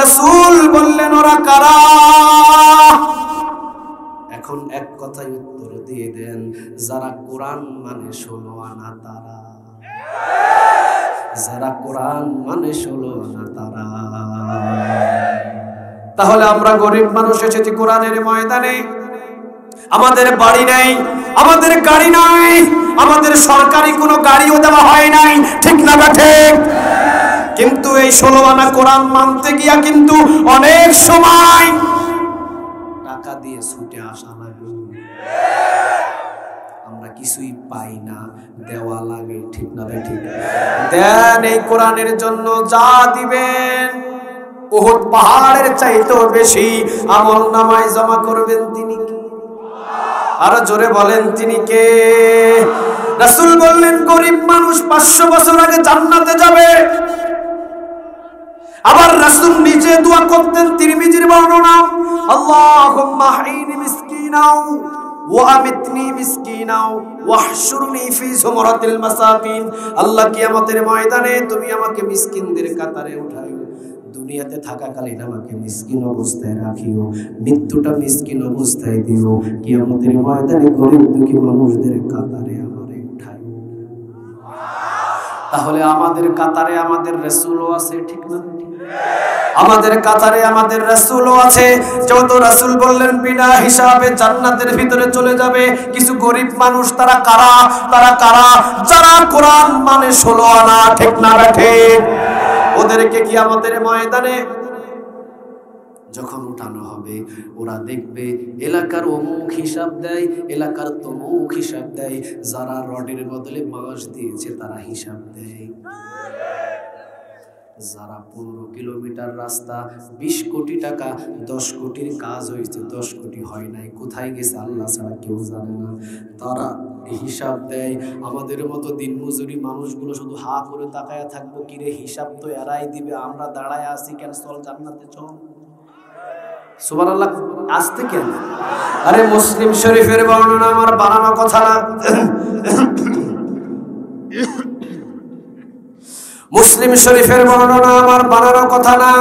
রাসূল বললেন ওরা কারা? এখন এক কথায় উত্তর দিয়ে দেন, যারা কোরআন মানে 16 আনা তারা, যারা কোরআন মানে 16 আনা তারা। তাহলে আমরা গরিব মানুষ এসেছি কোরআনের ময়দানে, আমাদের বাড়ি নাই, আমাদের গাড়ি নাই, আমাদের সরকারি কোনো গাড়িও দেওয়া হয় নাই, ঠিক না ঠিক? কিন্তু এই 16 আনা কোরআন মানতে গিয়া কিন্তু অনেক সময় টাকা দিয়ে ছুটে আসা লাগে, আমরা কিছুই পাই না, দেওয়া লাগে, ঠিক না ঠিক? দেন এই কোরআনের জন্য যা দিবেন উহুদ পাহাড়ের চাইতেও বেশি আমল নামায় জমা করবেন তিনি কে? আরো জোরে বলেন তিনি কে? রাসূল বললেন গরিব মানুষ 500 বছর আগে জান্নাতে যাবে। আবার রাসূল নিজে দোয়া করতেন, তিরমিজির বর্ণনা, আল্লাহুম্মা হাইনি মিসকিনাও ওয়া আমিতনি মিসকিনাও ওয়াহশুরনি ফি যুমরাতিল মাসাকিন। আল্লাহ কিয়ামতের ময়দানে তুমি আমাকে মিসকিনদের কাতারে উঠাইও, দুনিয়াতে থাকাকালীন আমাকে মিসকিন অবস্থায় রাখিও, মৃত্যুটা মিসকিন অবস্থায় দিও, কিয়ামতের ময়দানে গরিব দুঃখী মানুষদের কাতারে আমারে উঠাইও। তাহলে আমাদের কাতারে আমাদের রাসূলও আছে, ঠিক না? আমাদের কাতারে আমাদের রাসূলও আছে। যত রাসূল বললেন বিনা হিসাবে জান্নাতের ভিতরে চলে যাবে, কিছু গরিব মানুষ তারা কারা? তারা কারা? যারা কোরআন মানে 16 আনা, ঠিক না ঠিক? ওদেরকে কিয়ামতের ময়দানে যখন উঠানো হবে, ওরা দেখবে এলাকার অমুক হিসাব দেয়, এলাকার তমুক হিসাব দেয়, যারা রডের বদলে বাঁশ দিয়েছে তারা হিসাব দেয়, যারা 15 কিলোমিটার রাস্তা 20 কোটি টাকা 10 কোটির কাজ হয়েছে, 10 কোটি হয় নাই, কোথায় গেছে আল্লাহ ছাড়া কেউ জানে না, তারা হিসাব দেয়। আমাদের মতো দিনমজুরি মানুষগুলো শুধু হা করে তাকায়া থাকবো, কিরে হিসাব তো এরাই দিবে, আমরা দাঁড়ায় আছি কেন, চল জান্নাতে চল। সুবহানাল্লাহ। আসতে কেন? আরে মুসলিম শরীফের বর্ণনা, আমার বানানো কথা না, মুসলিম শরীফের বর্ণনা, আমার বানানো কথা না।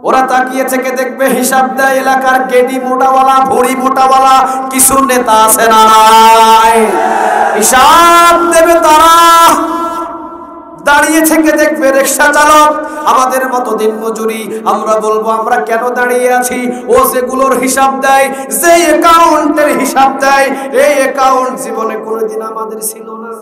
ওরা তাকিয়ে থেকে দেখবে হিসাব দেয়, এলাকার গেডি মোটাওয়ালা, ভড়ি মোটাওয়ালা কিছু নেতা আছে না, হিসাব দেবে তারা। দাঁড়িয়ে থেকে দেখবে রিকশা চালক, আমাদের মতো দিন মজুরি, আমরা বলবো আমরা কেন দাঁড়িয়ে আছি, ও যেগুলোর হিসাব দেয়, যে অ্যাকাউন্টের হিসাব দেয়, এই অ্যাকাউন্ট জীবনে কোনোদিন আমাদের ছিল না।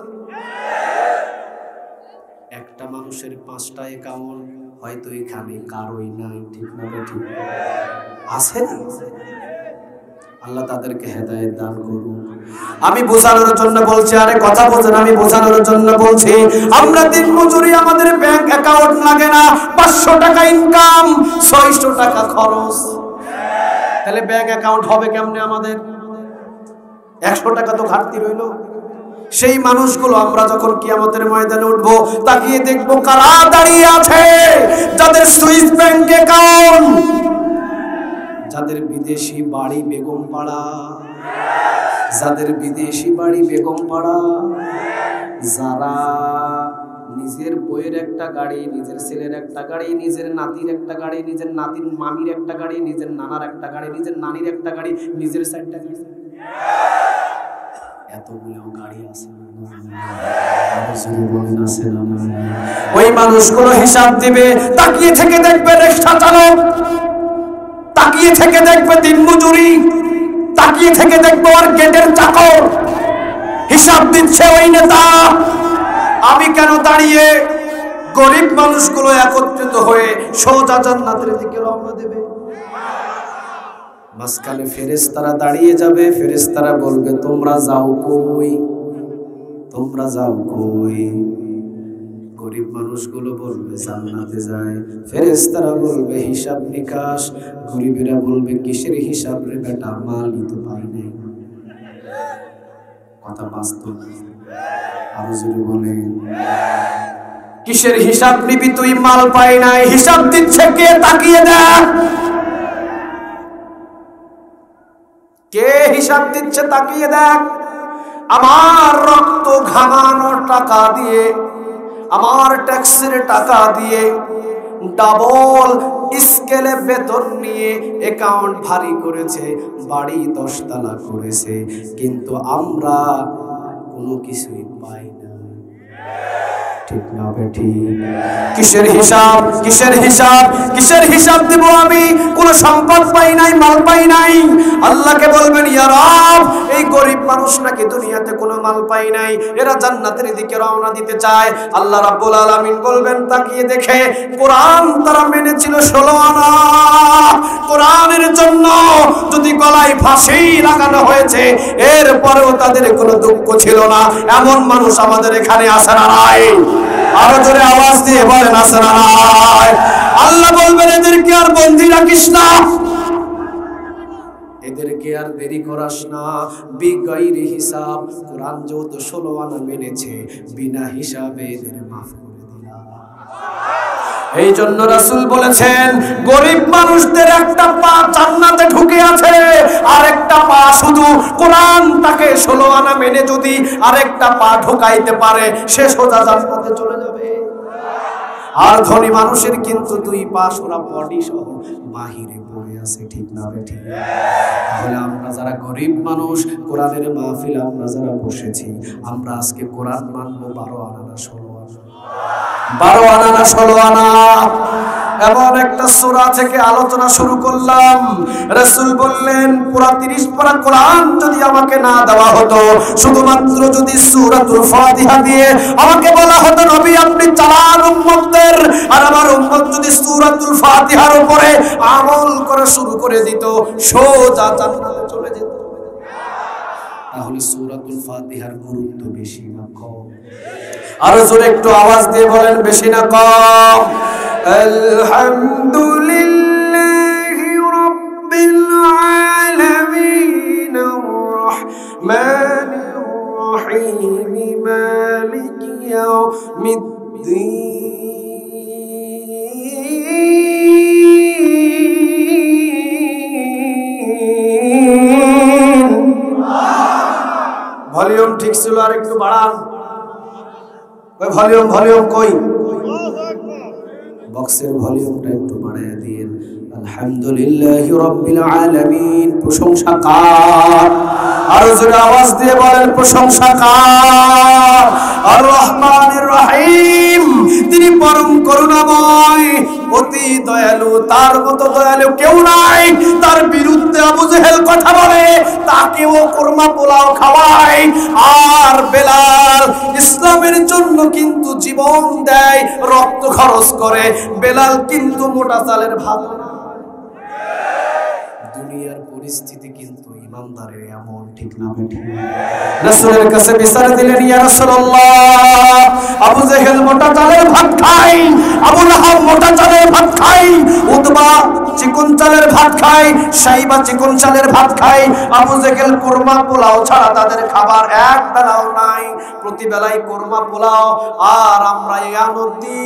একটা মানুষের 5টা অ্যাকাউন্ট, হয়তো এখানে কারোই নাই, ঠিক না ঠিক? আছে না? আল্লাহ তাদেরকে হেদায়েত দান করুন। আমি বোঝানোর জন্য বলছি, আরে কথা বোঝেন, আমি বোঝানোর জন্য বলছি। আমরা দিন মজুরি, আমাদের ব্যাংক অ্যাকাউন্ট লাগে না, 500 টাকা ইনকাম, 600 টাকা খরচ, তাহলে ব্যাংক অ্যাকাউন্ট হবে কেমনে আমাদের? 100 টাকা তো ঘাটতি রইল। সেই মানুষগুলো আমরা যখন কিয়ামতের ময়দানে উঠবো, তাকিয়ে দেখবো কারা দাঁড়িয়ে আছে, যাদের সুইস ব্যাংক অ্যাকাউন্ট, যাদের বিদেশি বাড়ি বেগমপাড়া, যাদের বিদেশি বাড়ি বেগমপাড়া, যারা নিজের বইয়ের একটা গাড়ি, নিজের ছেলের একটা গাড়ি, নিজের নাতির একটা গাড়ি, নিজের নাতির মামির একটা গাড়ি, নিজের নানার একটা গাড়ি, নিজের নানির একটা গাড়ি, নিজের চারটা গাড়ি। এতগুলো গাড়ি আছে, ওই মানুষগুলো হিসাব দিবে। তাকিয়ে থেকে দেখবে রিকশা চালক, তাকিয়ে থেকে দেখবে দিনমজুরি, তাকিয়ে থেকে দেখবে ওর গেটের চাকর। হিসাব দিচ্ছে ওই নেতা। আমি কেন দাঁড়িয়ে? গরিব মানুষগুলো একত্রিত হয়ে সোজা জান্নাতের দিকে রওনা দেবে। মাঝখানে ফেরেশতারা দাঁড়িয়ে যাবে। ফেরেশতারা বলবে তোমরা যাও কই, তোমরা যাও কই? গরিব মানুষগুলো বলবে জান্নাতে যায়। ফেরেশতারা বলবে হিসাব নিকাশ। গরিবেরা বলবে কিসের হিসাব রে বেটা, মালই তো পাই নাই। কথা বাস্তব। আরো জোরে বলেন, কিসের হিসাব নিবি তুই, মাল পাই নাই? হিসাব দিচ্ছে কে? তাকিয়ে দেখ, কে হিসাব দিচ্ছে? তাকিয়ে দেখ। আমার রক্ত ঘামানোর টাকা দিয়ে, আমার ট্যাক্সের টাকা দিয়ে ডাবল স্কেলে বেতন নিয়ে অ্যাকাউন্ট ভারী করেছে, বাড়ি 10 তলা করেছে, কিন্তু আমরা কোনো কিছুই পাই না। ঠিক না বেঠিক? কিসের হিসাব, কিসের হিসাব, কিসের হিসাব দেব আমি? কোন সম্পদ পাই নাই, মাল পাই নাই। আল্লাহকে বলবেন ইয়া রব, এই গরিব মানুষ নাকি দুনিয়াতে কোনো মাল পাই নাই, এরা জান্নাতের দিকে রওনা দিতে চায়। আল্লাহ রাব্বুল আলামিন বলবেন তাকিয়ে দেখে, কোরআন তারা মেনেছিল 16 আনা। কোরআনের জন্য যদি গলায় ফাঁসি লাগানো হয়েছে, এরপরেও তাদের কোনো দুঃখ ছিল না, এমন মানুষ আমাদের এখানে আছে না নাই? আরো জোরে আওয়াজ দিয়ে বলেন আছে না নাই? আল্লাহ বলবেন এদেরকে আর বন্দী রাখিস না, এদেরকে আর দেরি করাস না। বিগাইরি হিসাব। কোরআন যেহেতু 16 আনা মেনেছে, বিনা হিসাবে এদের মাফ করে দিলাম। এই জন্য রাসূল বলেছেন গরিব মানুষদের একটা পা জান্নাতে ঢুকে আছে, আর একটা পা শুধু কোরআন তাকে 16 আনা মেনে যদি আরেকটা পা ঢুকাইতে পারে, সে সোজা জান্নাতে চলে যাবে। আর ধনী মানুষের কিন্তু 2 পা সোরা বডি সহ বাহিরে পড়ে আছে। ঠিক না বেঠিক? তাহলে আমরা যারা গরিব মানুষ, কোরআনের মাহফিল আমরা যারা বসেছি, আমরা আজকে কোরআন মানবো 12 আনা না 16 আনা? 12 আনা না 16 আনা? এমন একটা সূরা থেকে আলোচনা শুরু করলাম। রাসূল বললেন পুরা 30 পারা কোরআন যদি আমাকে না দেওয়া হতো, শুধুমাত্র যদি সূরাতুল ফাতিহা দিয়ে আমাকে বলা হতো নবী আপনি চালান উম্মতদের, আর আমার উম্মত যদি সূরাতুল ফাতিহার উপরে আমল করা শুরু করে দিত, সোজা জান্নাতে চলে যেত। তাহলে সূরাতুল ফাতিহার গুরুত্ব বেশি না কম? আরো জোরে একটু আওয়াজ দিয়ে বলেন বেশি না কম? আলহামদুলিল্লাহি রাব্বিল আলামিন আর-রাহমানির রাহিম মালিকি ইয়াউমিদ্দিন। ভলিউম ঠিক ছিল, আর একটু বাড়ান। ওই ভলিউম কই? বক্সের ভলিউমটা একটু বাড়ায় দিন। আলহামদুলিল্লাহি রাব্বিল আলামিন। প্রশংসা কার? আরো জোরে আওয়াজ দিয়ে বলেন প্রশংসা কার? আর রহমানির রহিম, তিনি পরম করুণাময়, অতি দয়ালু, তার মতো দয়ালু কেউ নাই। তার বিরুদ্ধে আবু জেহেল কথা বলে, তাকেও কোরমা পোলাও খাওয়ায়। আর বেলাল ইসলামের জন্য কিন্তু জীবন দেয়, রক্ত খরচ করে। বেলাল কিন্তু মোটা চালের ভাত না। দুনিয়ার পরিস্থিতি কিন্তু ইমানদারের এমন। ঠিক না বেঠিক? রাসূলের কাছে বিচার দিলেন ইয়া রাসূলুল্লাহ, আবু জেহেল মোটা চালের ভাত খায়, আবু লাহাব মোটা চালের ভাত খায়, উতবা চিকন চালের ভাত খায়, সাইবা চিকন চালের ভাত খায়। আবু জেহেল কোরমা পোলাও ছাড়া তাদের খাবার এক বেলাও নাই, প্রতি বেলায় কোরমা পোলাও। আর আমরা এই আনন্দি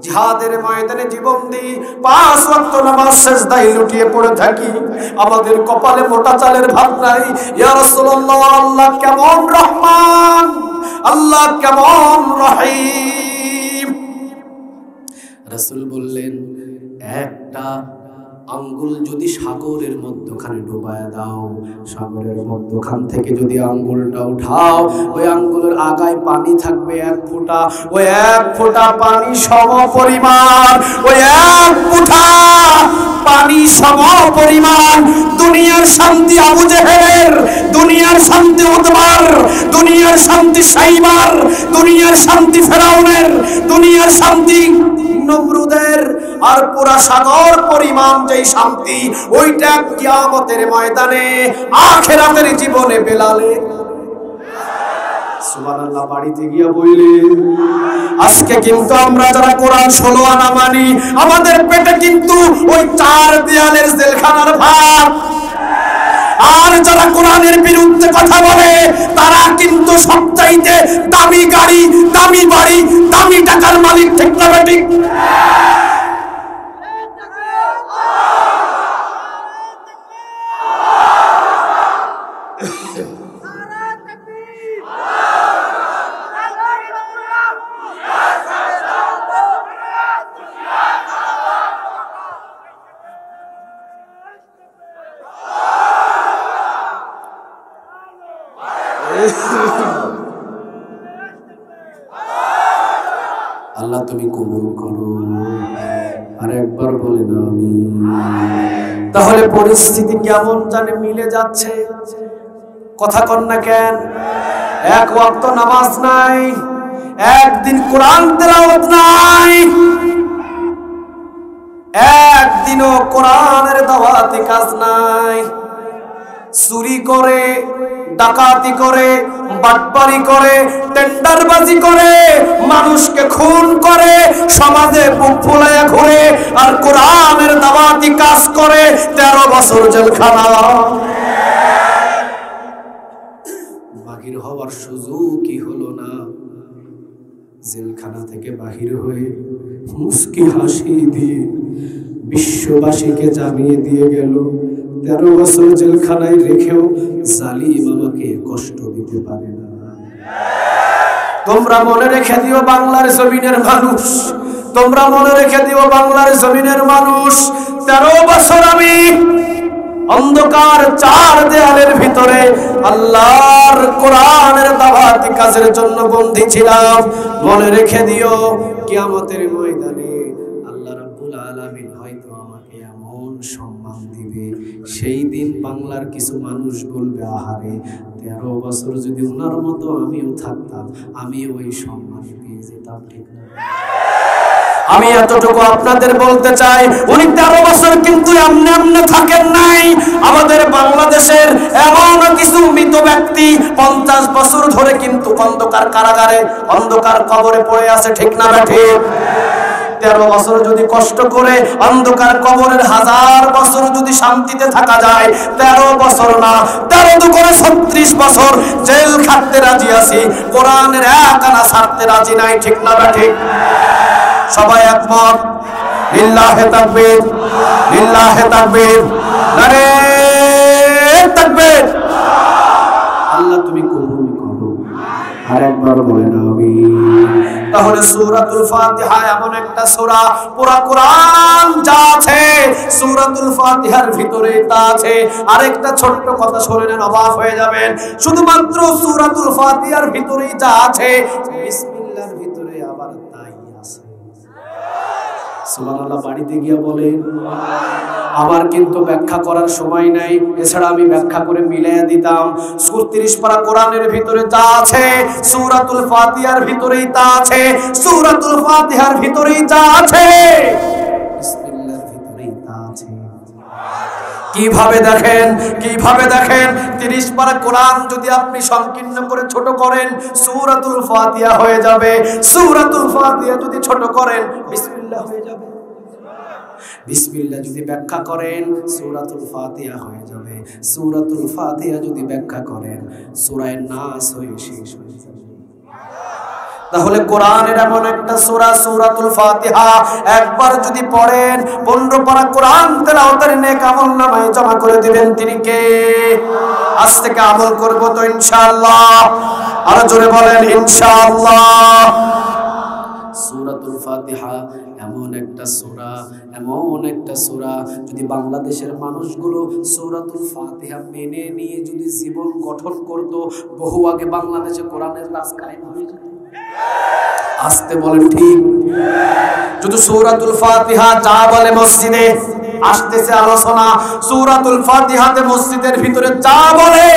জিহাদের ময়দানে জীবন দিই, 5 ওয়াক্ত নামাজ সিজদায় লুটিয়ে পড়ে থাকি, আমাদের কপালে মোটা চালের ভাত নাই। ইয়া রাসূলুল্লাহ, আল্লাহ কেমন রহমান, আল্লাহ কেমন রহিম। রাসূল বললেন, একটা আঙ্গুল যদি সাগরের মধ্যখানে ডুবায়া দাও, সাগরের মধ্যখান থেকে যদি আঙ্গুলটা উঠাও, ওই আঙ্গুলের আগায় পানি থাকবে 1 ফোঁটা, ওই 1 ফোঁটা পানি সম পরিমাণ, ওই 1 ফোঁটা পানি সম পরিমাণ দুনিয়ার শান্তি আবু জেহেলের, দুনিয়ার শান্তি উতবার, দুনিয়ার শান্তি সাইবার, দুনিয়ার শান্তি ফেরাউনের, দুনিয়ার শান্তি নমরুদের, আর পুরা সাগর পরিমাণ যেই শান্তি, ওইটা কিয়ামতের ময়দানে আখিরাতের জীবনে বেলালে সুবহানাল্লাহ বাড়িতে গিয়া বললেন। আজকে কিন্তু আমরা যারা কোরআন 16 আনা মানি, আমাদের পেটে কিন্তু ওই 4 দেয়ালের জেলখানার ভাত। আর যারা কোরআনের বিরুদ্ধে কথা বলে, তারা কিন্তু সবচাইতে দামি গাড়ি, দামি বাড়ি, দামি টাকার মালিক, ঠিক না ঠিক? আল্লাহ তুমি কবুল করো, আর একবার বলেন আমিন। তাহলে পরিস্থিতি কেমন জানে মিলে যাচ্ছে, কথা কন না কেন? 1 ওয়াক্ত নামাজ নাই, একদিন কোরআন তেলাওয়াত নাই, একদিনও কোরআনের দাওয়াতি কাজ নাই। চুরি করে, ডাকাতি করে, বাটপারি করে, টেন্ডারবাজি করে, মানুষকে খুন করে, সমাজে বুক ফুলাইয়া ঘুরে, আর কোরআনের দাওয়াতি কাজ করে 13 বছর জেলখানা। বাহির হওয়ার সুযোগই হলো না, জেলখানা থেকে বাহির হয়ে মুস্কি হাসি দিয়ে বিশ্ববাসীকে জানিয়ে দিয়ে গেল, 13 বছর জেলখানায় রেখেও জালিম আমাকে কষ্ট দিতে পারে না। তোমরা মনে রেখে দিও বাংলার জমিনের মানুষ, তোমরা মনে রেখে দিও বাংলার জমিনের মানুষ, 13 বছর আমি অন্ধকার 4 দেয়ালের ভিতরে আল্লাহর কোরআনের দাওয়াতি কাজের জন্য বন্দী ছিলাম। মনে রেখে দিও কিয়ামতের ময়দানে আল্লাহ রাব্বুল আলামিন হয়তো আমাকে এমন সম্মান দিবে, সেই দিন বাংলার কিছু মানুষ বলবে, আহারে 13 বছর যদি ওনার মতো আমিও থাকতাম, আমি ওই সম্মান পেয়ে যেতাম, ঠিক না? আমি এতটুকু আপনাদের বলতে চাই, উনি 13 বছর কিন্তু এমনি এমনি থাকেন নাই। আমাদের বাংলাদেশের এমন কিছু মৃত ব্যক্তি 50 বছর ধরে কিন্তু অন্ধকার কারাগারে, অন্ধকার কবরে পড়ে আছে, ঠিক না ঠিক? 13 বছর যদি কষ্ট করে অন্ধকার কবরের 1000 বছর যদি শান্তিতে থাকা যায়, 13 বছর না, 13 দুগুণে 36 বছর জেল খাটতে রাজি আছি, কোরআনের 1 আনা ছাড়তে রাজি নাই, ঠিক না ঠিক? সবাই একমত? লিল্লাহে তাকবীর, লিল্লাহে তাকবীর, নারে তাকবীর। আল্লাহ তুমি কবুল করো, আর একবার বলেন আমিন। তাহলে সূরাতুল ফাতিহা এমন একটা সূরা, পুরা কোরআন যা আছে সূরাতুল ফাতিহার ভিতরে তা আছে। আরেকটা ছোট্ট কথা শুনে নেন, অবাক হয়ে যাবেন। শুধুমাত্র সূরাতুল ফাতিহার ভিতরেই যা আছে, বিসমিল্লাহর ভিতরে আবার তাই আছে। সুবহানাল্লাহ বাড়িতে গিয়া বলেন। আমার কিন্তু ব্যাখ্যা করার সময় নাই, এছাড়া আমি ব্যাখ্যা করে মিলাইয়া দিতাম। ৩৬ পারা কোরআনের ভিতরে যা আছে সূরাতুল ফাতিহার ভিতরেই তা আছে, সূরাতুল ফাতিহার ভিতরেই যা আছে বিসমিল্লাহর ভিতরেই তা আছে। কিভাবে দেখেন, কিভাবে দেখেন, ৩০ পারা কোরআন যদি আপনি সংকীর্ণ করে ছোট করেন সূরাতুল ফাতিহা হয়ে যাবে, সূরাতুল ফাতিহা যদি ছোট করেন বিসমিল্লাহ হয়ে যাবে, বিসমিল্লাহ যদি ব্যাখ্যা করেন সূরাতুল ফাতিহা হয়ে যাবে, সূরাতুল ফাতিহা যদি ব্যাখ্যা করেন সূরা নাস হয়ে শেষ হয়ে যাবে। তাহলে কোরআনের এমন একটা সূরা সূরাতুল ফাতিহা একবার যদি পড়েন 15 পারা কোরআন তেলাওয়াতের নেক আমলনামায় জমা করে দিবেন তিনি কে? আজ থেকে আমল করব তো ইনশাআল্লাহ। আর জোরে বলেন ইনশাআল্লাহ। সূরাতুল ফাতিহা এমন একটা সূরা যদি বাংলাদেশের মানুষগুলো সূরাতুল ফাতিহা মেনে নিয়ে যদি জীবন গঠন করত, বহু আগে বাংলাদেশে কোরআনের রাজ কায়েম হয়ে যেত। আসতে বলেন ঠিক। যদি সূরাতুল ফাতিহা যা বলে মসজিদে আসতেছে আলোচনা, সূরাতুল ফাতিহাতে মসজিদের ভিতরে যা বলে,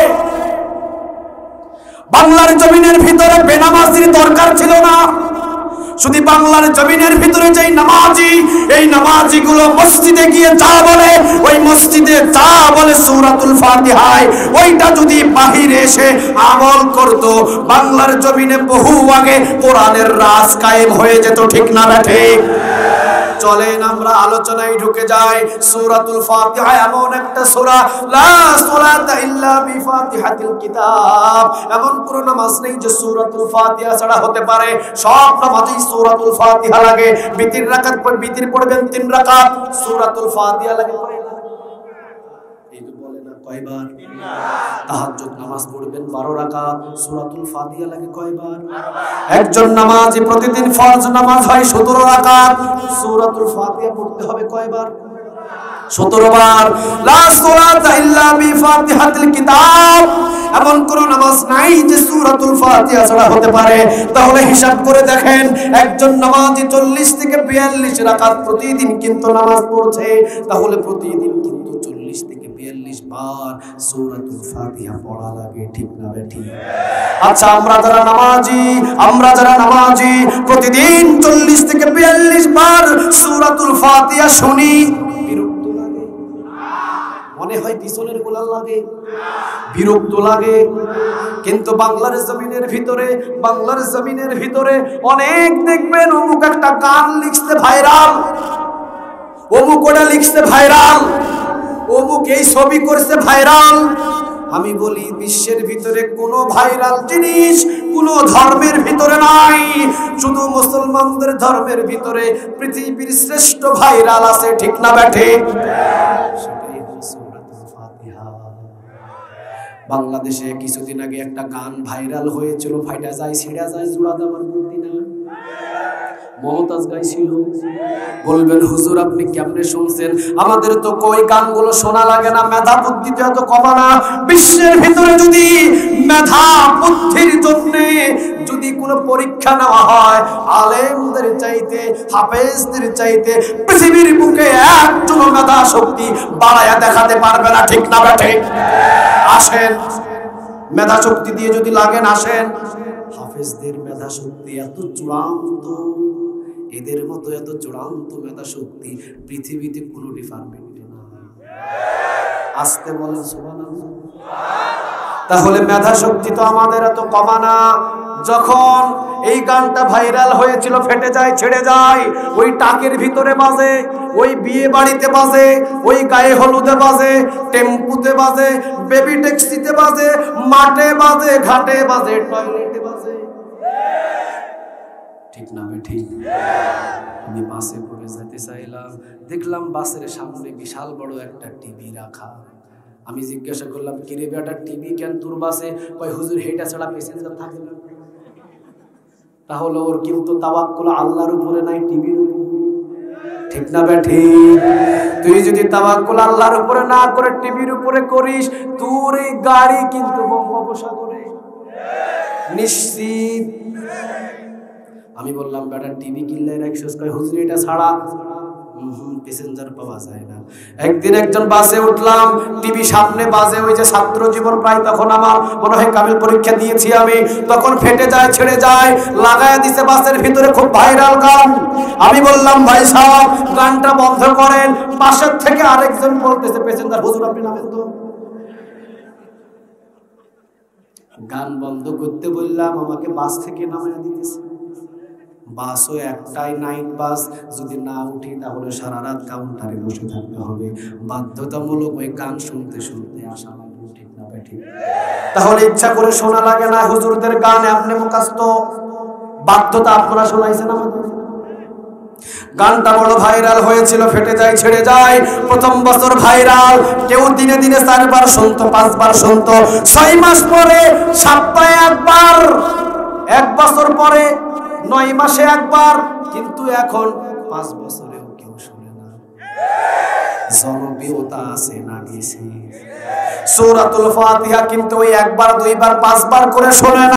বাংলার জমিনের ভিতরে বেনামাজির দরকার ছিল না। শুধু বাংলার জমিনের ভিতরে যেই নামাজি, এই নামাজিগুলো মসজিদে গিয়ে যা বলে, ওই মসজিদে যা বলে সূরাতুল ফাতিহায়, ওইটা যদি বাহিরে এসে আমল করত, বাংলার জমিনে বহু আগে কোরআনের রাজ কায়েম হয়ে যেত। ঠিক না ঠিক? চলেন আমরা আলোচনায় ঢুকে যাই। সূরাতুল ফাতিহা এমন একটা সূরা, লা সালাতা ইল্লা বিফাতিহাতিল কিতাব, এমন কোন নামাজ নেই যে সূরাতুল ফাতিহা ছাড়া হতে পারে। সব নামাজেই সূরাতুল ফাতিহা লাগে। বিতির রাকাত পর বিতির পড়বেন 3 রাকাত, সূরাতুল ফাতিহা লাগে কয়বার? এই তো বলে না কয়বার? তাহাজ্জুদ নামাজ পড়বেন 12 রাকাত, সূরাতুল ফাতিহা লাগে কয়বার? একজন নামাজি প্রতিদিন ফরজ নামাজ হয় 17 রাকাত, সূরাতুল ফাতিহা পড়তে হবে কয়বার? 17 বার। লা সালাতা ইল্লা বিফাতিহাতিল কিতাব, এমন কোন নামাজ নাই যে সূরাতুল ফাতিহা ছাড়া হতে পারে। তাহলে হিসাব করে দেখেন, একজন নামাজি 40 থেকে 42 রাকাত প্রতিদিন কিন্তু নামাজ পড়ছে, তাহলে প্রতিদিন কিন্তু 40 থেকে 42 বার সূরাতুল ফাতিহা পড়া লাগে। ঠিক না ঠিক? আচ্ছা, আমরা যারা নামাজি প্রতিদিন 40 থেকে 42 বার সূরাতুল ফাতিহা শুনি, বিরক্ত লাগে? মনে হয় পিছনের গোলাল লাগে, বিরক্ত লাগে। কিন্তু বাংলার জমিনের ভিতরে অনেক দেখবেন অমুক একটা গান লিখতে ভাইরাল, অমুক ওটা লিখতে ভাইরাল, অমুক এই ছবি করছে ভাইরাল। আমি বলি, বিশ্বের ভিতরে কোনো ভাইরাল জিনিস কোনো ধর্মের ভিতরে নাই, শুধু মুসলমানদের ধর্মের ভিতরে পৃথিবীর শ্রেষ্ঠ ভাইরাল আছে। ঠিক না ব্যাঠে? সেটাই হলো সূরাতুল ফাতিহা। বাংলাদেশে কিছুদিন আগে একটা গান ভাইরাল হয়েছিল, ফাইটা যায় ছিড়া যায় জোড়া দেওয়ার বুদ্ধি না, মমতাজ গাইছিল। বলবেন হুজুর আপনি কেমনে শুনছেন? আমাদের তো কই গানগুলো শোনা লাগে না, মেধা বুদ্ধিতে এত কমা না। বিশ্বের ভিতরে যদি মেধা বুদ্ধির জন্য যদি কোনো পরীক্ষা নেওয়া হয়, আলেমদের চাইতে হাফেজদের চাইতে পৃথিবীর বুকে একজন মেধা শক্তি বাড়ায়া দেখাতে পারবে না। ঠিক না ঠিক? আসেন, মেধা শক্তি দিয়ে যদি লাগেন আসেন। হাফেজদের মেধা শক্তি এত চূড়ান্ত, এদের মতো এত চূড়ান্ত মেধা শক্তি পৃথিবীতে কোনো ডিপার্টমেন্টে না। আসতে বলেন সুবহানাল্লাহ। তাহলে মেধা শক্তি তো আমাদের এত কমা না। যখন এই গানটা ভাইরাল হয়েছিল, ফেটে যায় ছেড়ে যায়, ওই টাকের ভিতরে বাজে, ওই বিয়ে বাড়িতে বাজে, ওই গায়ে হলুদে বাজে, টেম্পুতে বাজে, বেবি ট্যাক্সিতে বাজে, মাঠে বাজে, ঘাটে বাজে, টয়লেটে বাজে। ঠিক না ঠিক? আমি বাসে করে যেতে চাইলাম, দেখলাম বাসের সামনে বিশাল বড় একটা টিভি রাখা। আমি জিজ্ঞাসা করলাম, কিরে বেটা টিভি কেন তোর বাসে? কয় হুজুর হেটা ছাড়া প্যাসেঞ্জার থাকে না। তাহলে ওর কিন্তু তাওয়াক্কুল আল্লাহর উপরে নাই, টিভির উপরে। ঠিক না বেঠি? তুই যদি তাওয়াক্কুল আল্লাহর উপরে না করে টিভির উপরে করিস, তোর এই গাড়ি কিন্তু বঙ্গোপসাগরে নিশ্চিত। আমি বললাম বেটা টিভি কিনলে রাখছিস? কয় হুজুর এটা ছাড়া প্যাসেঞ্জার পাওয়া যায় না। একদিন একজন বাসে উঠলাম, টিভি সামনে বাজে, ওই যে ছাত্র জীবন প্রায় তখন আমার মনে হয় কামিল পরীক্ষা দিয়েছি আমি, তখন ফেটে যায় ছেড়ে যায়, লাগায় দিছে বাসের ভিতরে, খুব ভাইরাল গান। আমি বললাম ভাই সাহেব গানটা বন্ধ করেন। পাশের থেকে আরেকজন বলতেছে প্যাসেঞ্জার হুজুর আপনি নামেন তো। গান বন্ধ করতে বললাম, আমাকে বাস থেকে নামিয়ে দিতেছে। বাসও একটাই নাইট বাস, যদি না উঠি তাহলে সারা রাত কাউন্টারে বসে থাকতে হবে। বাধ্যতামূলক ওই গান শুনতে শুনতে আসা লাগবে। ঠিক না ঠিক? তাহলে ইচ্ছা করে শোনা লাগে না হুজুরদের গান, আপনি মুখাস্ত বাধ্যতা আপনারা শোনাইছেন আমাদের। গানটা বড় ভাইরাল হয়েছিল, ফেটে যায় ছেড়ে যায়, প্রথম বছর ভাইরাল, কেউ দিনে দিনে 4 বার শুনতো, 5 বার শুনতো, 6 মাস পরে সপ্তাহে একবার, 1 বছর পরে 9 মাসে একবার, কিন্তু এখন 5 বছরেও কেউ শুনে না। জনপ্রিয়তা আছে না গেছে? সূরাতুল ফাতিহা কিন্তু ওই 1 বার 2 বার 5 বার করে শোনে না।